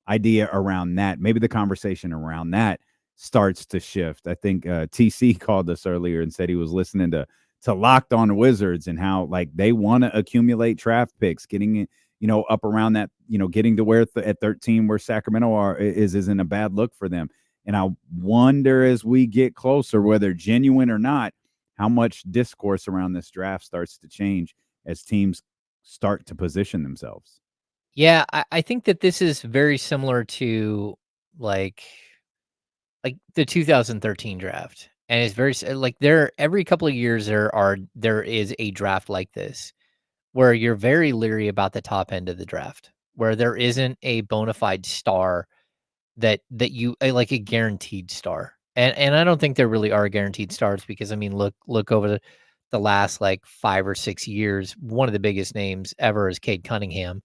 idea around that, maybe the conversation around that starts to shift. I think TC called us earlier and said he was listening to Locked On Wizards and how, like, they want to accumulate draft picks, getting up around that, getting to where at 13 where Sacramento isn't a bad look for them. And I wonder as we get closer, whether genuine or not, how much discourse around this draft starts to change as teams start to position themselves. Yeah, I think that this is very similar to like the 2013 draft. And it's very like every couple of years there is a draft like this where you're very leery about the top end of the draft, where there isn't a bona fide star that you like a guaranteed star. And I don't think there really are guaranteed stars because I mean look over the last like 5 or 6 years, one of the biggest names ever is Cade Cunningham.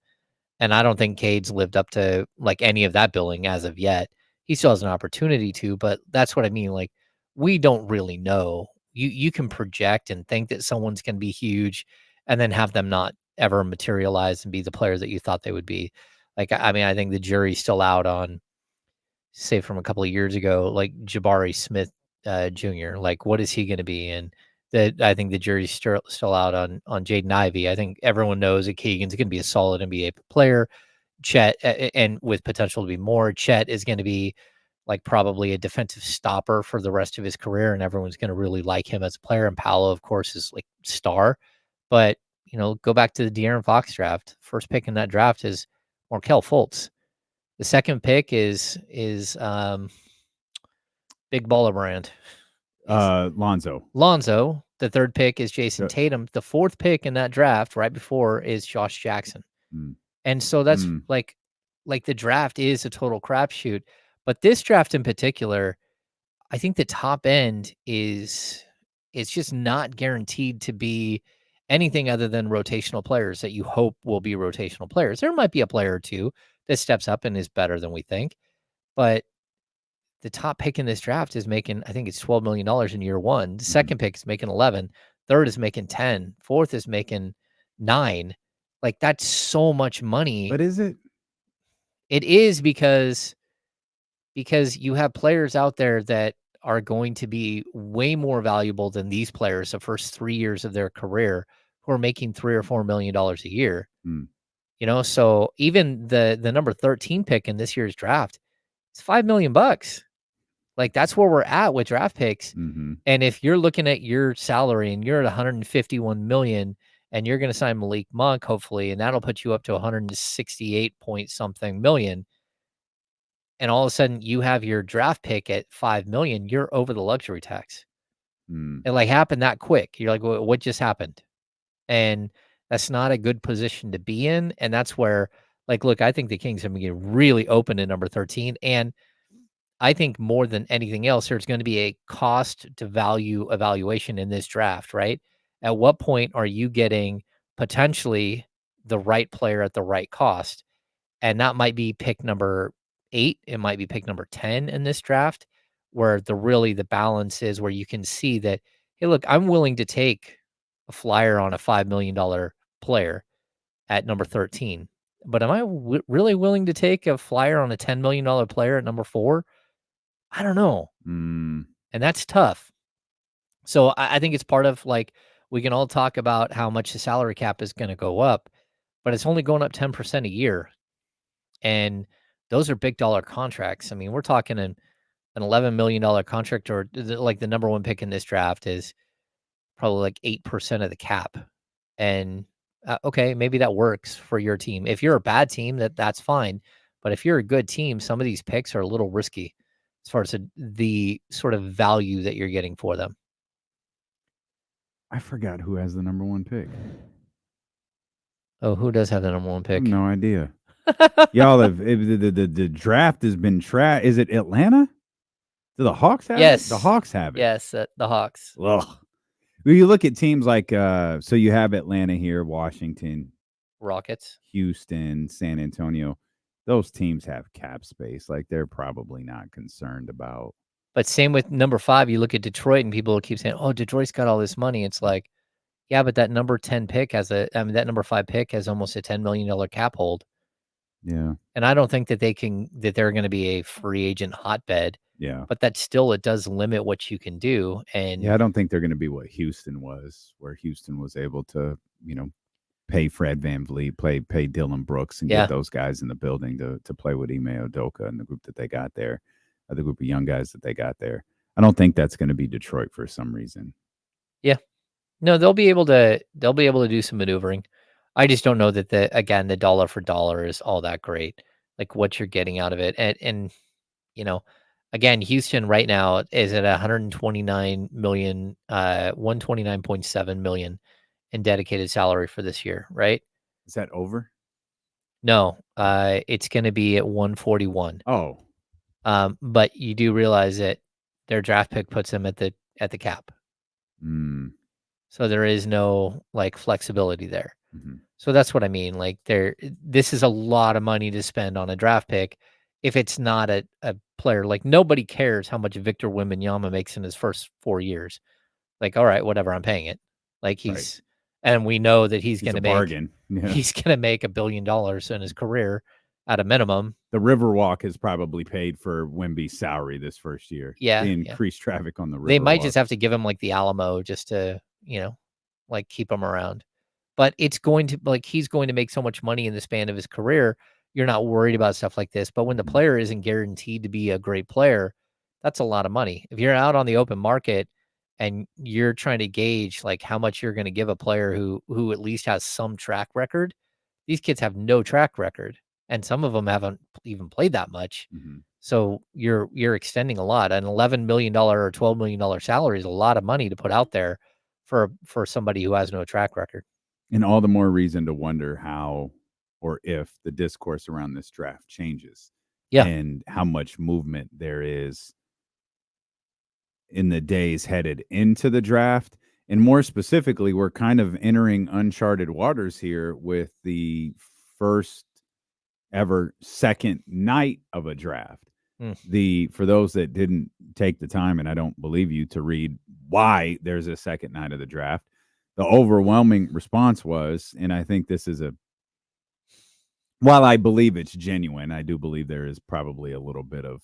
And I don't think Cade's lived up to like any of that billing as of yet. He still has an opportunity to, but that's what I mean. Like we don't really know. You can project and think that someone's going to be huge, and then have them not ever materialize and be the player that you thought they would be. Like I mean, I think the jury's still out on, say, from a couple of years ago, like Jabari Smith Jr. Like what is he going to be? And that I think the jury's still out on Jaden Ivey. I think everyone knows that Keegan's going to be a solid NBA player. Chet, and with potential to be more, Chet is going to be like probably a defensive stopper for the rest of his career, and everyone's going to really like him as a player. And Paolo, of course, is like star. But go back to the De'Aaron Fox draft. First pick in that draft is Markelle Fultz. The second pick is Big Baller Brand. Lonzo. Lonzo. The third pick is Jason Tatum. The fourth pick in that draft, right before, is Josh Jackson. And so that's like the draft is a total crapshoot. But this draft in particular, I think the top end it's just not guaranteed to be anything other than rotational players that you hope will be rotational players. There might be a player or two that steps up and is better than we think, but the top pick in this draft is making, I think it's $12 million in year one. The second pick is making 11. Third is making 10. Fourth is making 9. Like that's so much money. But is it? It is because you have players out there that are going to be way more valuable than these players the first 3 years of their career who are making $3 or $4 million a year. So even the number 13 pick in this year's draft, it's $5 million. Like that's where we're at with draft picks. And if you're looking at your salary and you're at 151 million and you're going to sign Malik Monk, hopefully, and that'll put you up to 168 point something million. And all of a sudden you have your draft pick at 5 million, you're over the luxury tax. It like happened that quick. You're like, well, what just happened? And that's not a good position to be in. And that's where, like, look, I think the Kings are going to get really open at number 13. And I think more than anything else, there's going to be a cost to value evaluation in this draft, right? At what point are you getting potentially the right player at the right cost? And that might be pick number 8. It might be pick number 10 in this draft, where the balance is where you can see that, hey, look, I'm willing to take a flyer on a $5 million player at number 13. But am I really willing to take a flyer on a $10 million player at number 4? I don't know. And that's tough. So I think it's part of like, we can all talk about how much the salary cap is going to go up, but it's only going up 10% a year. And those are big dollar contracts. I mean, we're talking an $11 million contract, or like the number one pick in this draft is probably like 8% of the cap. And okay, maybe that works for your team. If you're a bad team, that's fine. But if you're a good team, some of these picks are a little risky as far as the sort of value that you're getting for them. I forgot who has the number 1 pick. Oh, who does have the number 1 I pick? have no idea. Y'all have the draft has been trash. Is it Atlanta? Do the Hawks have it? The Hawks have it. Yes, the Hawks. Ugh. Well, you look at teams like so you have Atlanta here, Washington, Rockets, Houston, San Antonio. Those teams have cap space. Like they're probably not concerned about. But same with number 5. You look at Detroit and people keep saying, "Oh, Detroit's got all this money." It's like, yeah, but that number 10 pick that number 5 pick has almost a $10 million cap hold. Yeah. And I don't think that they're going to be a free agent hotbed. Yeah. But it does limit what you can do. And yeah, I don't think they're going to be what Houston was, where Houston was able to, pay Fred VanVleet, pay Dylan Brooks, and Yeah. get those guys in the building to play with Ime Udoka and the group that they got there, the group of young guys that they got there. I don't think that's going to be Detroit for some reason. Yeah. No, they'll be able to do some maneuvering. I just don't know that the dollar for dollar is all that great, like what you're getting out of it. And you know, again, Houston right now is at 129 million, 129.7 million in dedicated salary for this year, right? Is that over? No, it's going to be at 141. Oh, But you do realize that their draft pick puts them at the cap. mm, So there is no like flexibility there. mhm. So that's what I mean. Like this is a lot of money to spend on a draft pick if it's not a player. Like nobody cares how much Victor Wembanyama makes in his first 4 years. Like, all right, whatever, I'm paying it. Like Right. and we know that he's It's gonna a make bargain. Yeah. he's gonna make $1 billion in his career at a minimum. The Riverwalk has probably paid for Wemby's salary this first year. Yeah, The yeah. increased traffic on the Riverwalk. They might just have to give him like the Alamo just to, like keep him around. But it's going to like he's going to make so much money in the span of his career. You're not worried about stuff like this. But when the Mhm. player isn't guaranteed to be a great player, that's a lot of money. If you're out on the open market and you're trying to gauge like how much you're going to give a player who at least has some track record, these kids have no track record, and some of them haven't even played that much. Mhm. So you're extending a lot. An $11 million or $12 million salary is a lot of money to put out there for somebody who has no track record. And all the more reason to wonder how or if the discourse around this draft changes. Yeah. And how much movement there is in the days headed into the draft. And more specifically, we're kind of entering uncharted waters here with the first ever second night of a draft. For those that didn't take the time, and I don't believe you, to read why there's a second night of the draft, the overwhelming response was, and I think this is while I believe it's genuine, I do believe there is probably a little bit of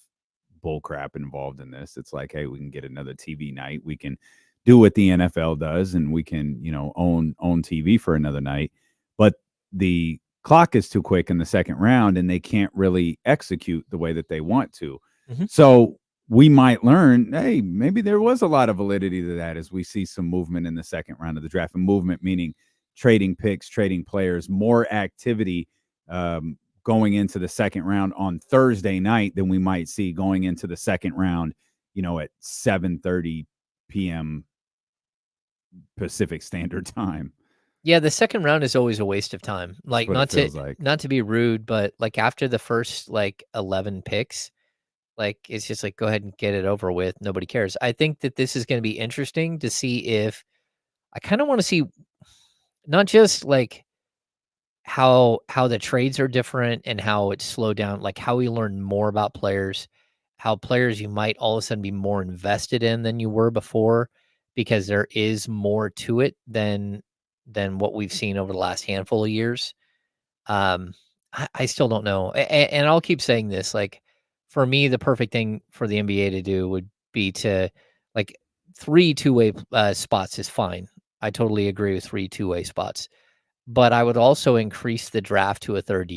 bullcrap involved in this. It's like, hey, we can get another TV night. We can do what the NFL does, and we can, own TV for another night. But the clock is too quick in the second round, and they can't really execute the way that they want to. Mhm. So we might learn, hey, maybe there was a lot of validity to that as we see some movement in the second round of the draft. And movement meaning trading picks, trading players, more activity going into the second round on Thursday night than we might see going into the second round, at 7:30 p.m. Pacific Standard Time. Yeah, the second round is always a waste of time. Like what it feels like. not to be rude, but like after the first like 11 picks, like it's just like go ahead and get it over with. Nobody cares. I think that this is going to be interesting to see if I kind of want to see not just like how the trades are different and how it's slowed down, like how we learn more about players, how players you might all of a sudden be more invested in than you were before because there is more to it than what we've seen over the last handful of years. I still don't know. And I'll keep saying this, like for me, the perfect thing for the NBA to do would be to like 3 two-way spots is fine. I totally agree with 3 two-way spots. But I would also increase the draft to a third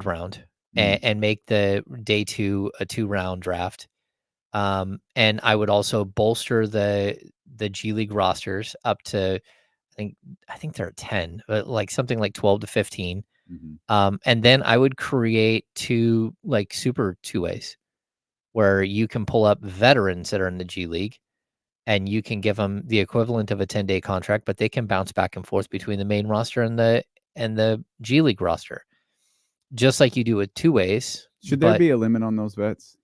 round, and make the day 2 a 2-round draft. And I would also bolster the G League rosters up to I think they're at 10, but like something like 12 to 15. And then I would create 2 like super two-ways where you can pull up veterans that are in the G League and you can give them the equivalent of a 10-day contract, but they can bounce back and forth between the main roster and the G League roster, just like you do with two-ways. Should there be a limit on those vets?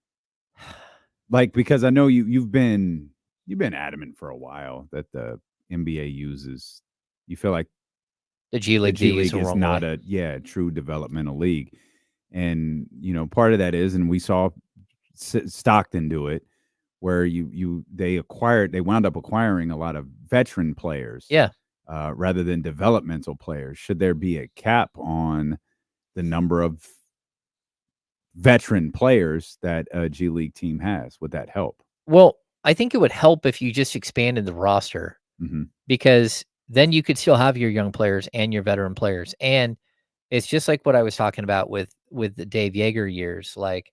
Like, because I know you've been adamant for a while that the NBA uses. You feel like the G the League G League is not way. a true developmental league, and part of that is, and we saw Stockton do it, where they wound up acquiring a lot of veteran players, Yeah. Rather than developmental players. Should there be a cap on the number of veteran players that a G League team has? Would that help? Well, I think it would help if you just expanded the roster Mhm. because then you could still have your young players and your veteran players. And it's just like what I was talking about with the Dave Yeager years. Like,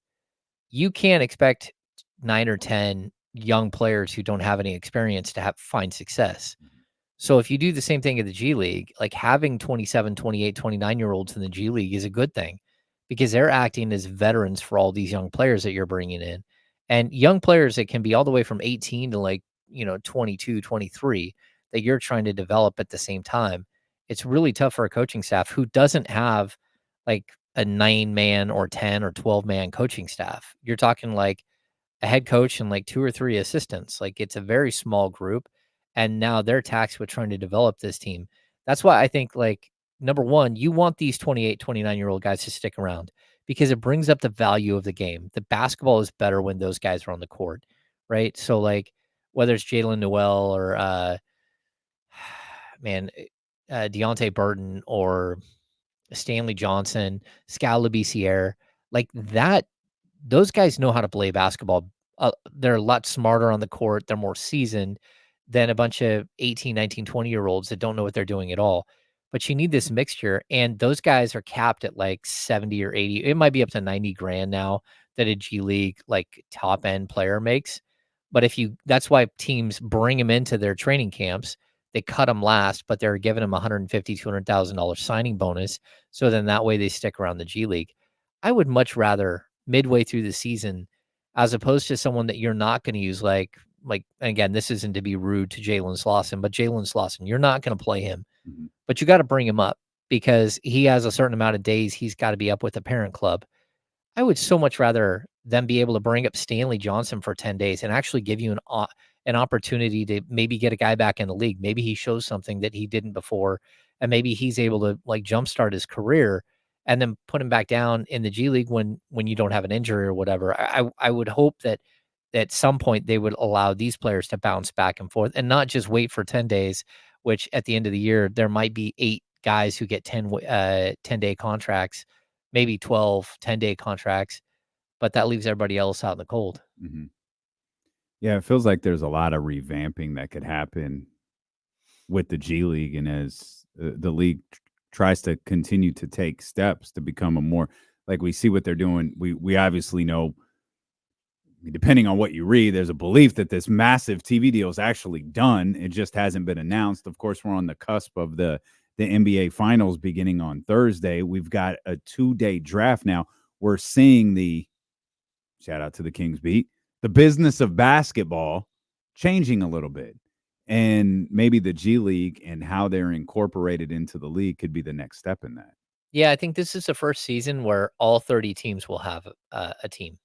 you can't expect 9 or 10 young players who don't have any experience to have find success. So if you do the same thing in the G League, like having 27, 28, 29-year-olds in the G League is a good thing because they're acting as veterans for all these young players that you're bringing in. And young players that can be all the way from 18 to 22, 23 that you're trying to develop at the same time. It's really tough for a coaching staff who doesn't have like a 9-man or 10 or 12-man coaching staff. You're talking like a head coach and like 2 or 3 assistants. Like, it's a very small group, and now they're taxed with trying to develop this team. That's why I think, like, number 1, you want these 28, 29-year-old guys to stick around because it brings up the value of the game. The basketball is better when those guys are on the court, right? So, like, whether it's Jalen Noel or, man, Deontay Burton or Stanley Johnson, Skal Labissiere, like that, those guys know how to play basketball. They're a lot smarter on the court. They're more seasoned than a bunch of 18, 19, 20-year-olds that don't know what they're doing at all. But you need this mixture, and those guys are capped at like 70 or 80. It might be up to 90 grand now that a G League like top end player makes. But that's why teams bring them into their training camps. They cut them last, but they're giving them $150,000, $200,000 signing bonus. So then that way they stick around the G League. I would much rather midway through the season, as opposed to someone that you're not going to use, like again, this isn't to be rude to Jalen Slauson, but Jalen Slauson, you're not going to play him, but you got to bring him up because he has a certain amount of days he's got to be up with the parent club. I would so much rather them be able to bring up Stanley Johnson for 10 days and actually give you an opportunity to maybe get a guy back in the league. Maybe he shows something that he didn't before, and maybe he's able to like jumpstart his career and then put him back down in the G League when you don't have an injury or whatever. I would hope that at some point they would allow these players to bounce back and forth and not just wait for 10 days, which at the end of the year, there might be 8 guys who get 10-day contracts, maybe 12 10-day contracts, but that leaves everybody else out in the cold. Mm-hmm. Yeah, it feels like there's a lot of revamping that could happen with the G League, and as the league tries to continue to take steps to become a more, like, we see what they're doing. We obviously know, depending on what you read, there's a belief that this massive TV deal is actually done. It just hasn't been announced. Of course, we're on the cusp of the NBA Finals beginning on Thursday. We've got a 2-day draft now. We're seeing shout out to the Kings beat, the business of basketball changing a little bit. And maybe the G League and how they're incorporated into the league could be the next step in that. Yeah, I think this is the first season where all 30 teams will have a team.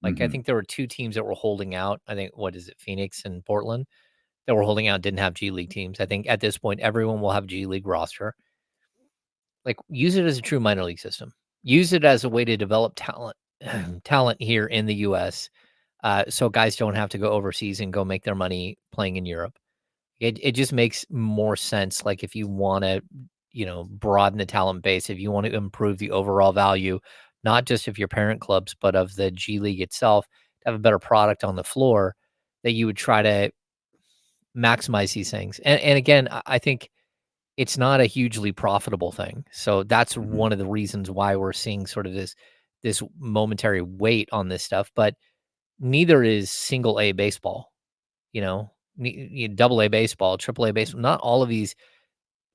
Like, I think there were 2 teams that were holding out. I think, what is it, Phoenix and Portland, that were holding out, didn't have G League teams. I think at this point, everyone will have a G League roster. Like, use it as a true minor league system. Use it as a way to develop talent here in the U.S. So guys don't have to go overseas and go make their money playing in Europe. It just makes more sense. Like, if you want to, broaden the talent base, if you want to improve the overall value, not just of your parent clubs, but of the G League itself, to have a better product on the floor, that you would try to maximize these things. And again, I think it's not a hugely profitable thing. So that's one of the reasons why we're seeing sort of this momentary weight on this stuff. But neither is single A baseball, double A baseball, triple A baseball. Not all of these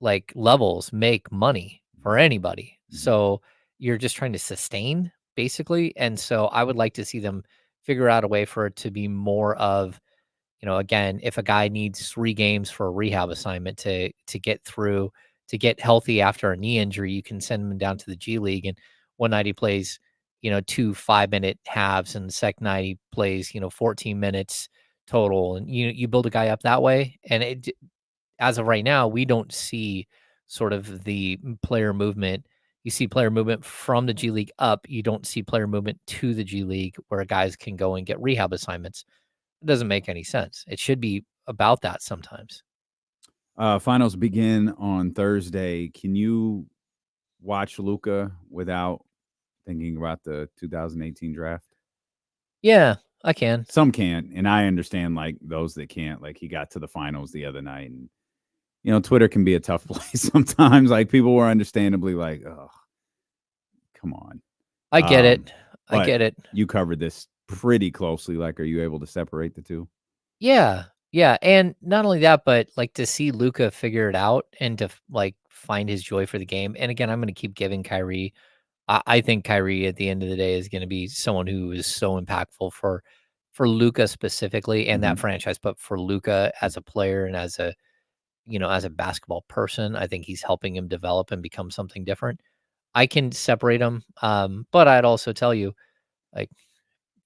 like levels make money for anybody. So you're just trying to sustain basically. And so I would like to see them figure out a way for it to be more of, again, if a guy needs 3 games for a rehab assignment to get through, to get healthy after a knee injury, you can send him down to the G League. And one night he plays, 2 5-minute halves, and the second night he plays, 14 minutes total. And you build a guy up that way. And as of right now, we don't see sort of the player movement. You see player movement from the G League up. You don't see player movement to the G League where guys can go and get rehab assignments. It doesn't make any sense. It should be about that sometimes. Finals begin on Thursday. Can you watch Luka without thinking about the 2018 draft? Yeah, I can. Some can't, and I understand, like, those that can't. Like, he got to the finals the other night, and Twitter can be a tough place sometimes. Like people were understandably like, "Oh, come on." I get it. I But get it. you covered this pretty closely. Like, are you able to separate the two? Yeah. Yeah, and not only that, but, like, to see Luka figure it out and to, like, find his joy for the game, and again, I'm gonna keep giving Kyrie. I think Kyrie at the end of the day is gonna be someone who is so impactful for Luka specifically and that Mhm. franchise, but for Luka as a player and as a, as a basketball person, I think he's helping him develop and become something different. I can separate them, but I'd also tell you, like,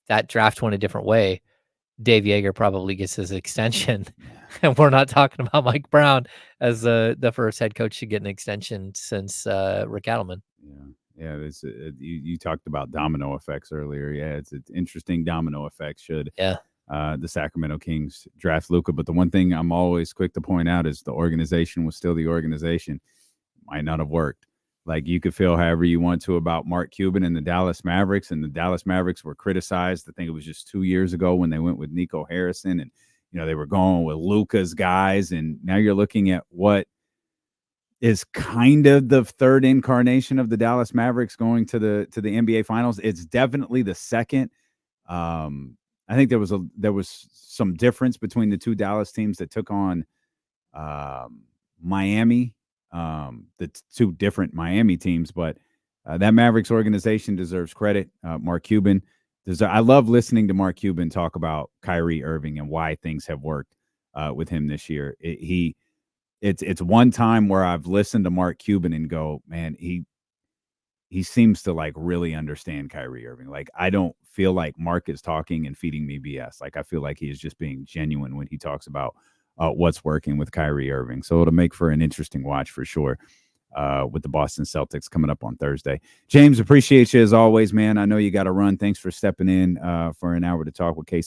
that draft went a different way. Dave Yeager probably gets his extension, and we're not talking about Mike Brown as the first head coach to get an extension since Rick Adelman. Yeah. It's you talked about domino effects earlier. Yeah, it's an interesting domino effect should Yeah, the Sacramento Kings draft Luka. But the one thing I'm always quick to point out is the organization was still the organization. Might not have worked. Like you could feel however you want to about Mark Cuban and the Dallas Mavericks, and the Dallas Mavericks were criticized. I think it was just 2 years ago when they went with Nico Harrison, and they were going with Luka's guys, and now you're looking at what is kind of the third incarnation of the Dallas Mavericks going to the NBA Finals. It's definitely the second. I think there was some difference between the two Dallas teams that took on Miami, the two different Miami teams, but that Mavericks organization deserves credit. Mark Cuban I love listening to Mark Cuban talk about Kyrie Irving and why things have worked with him this year. It's one time where I've listened to Mark Cuban and go, man, he seems to like really understand Kyrie Irving. Like I don't feel like Mark is talking and feeding me BS. Like I feel like he is just being genuine when he talks about what's working with Kyrie Irving. So it'll make for an interesting watch for sure with the Boston Celtics coming up on Thursday. James, appreciate you as always, man. I know you got to run. Thanks for stepping in for an hour to talk with Casey.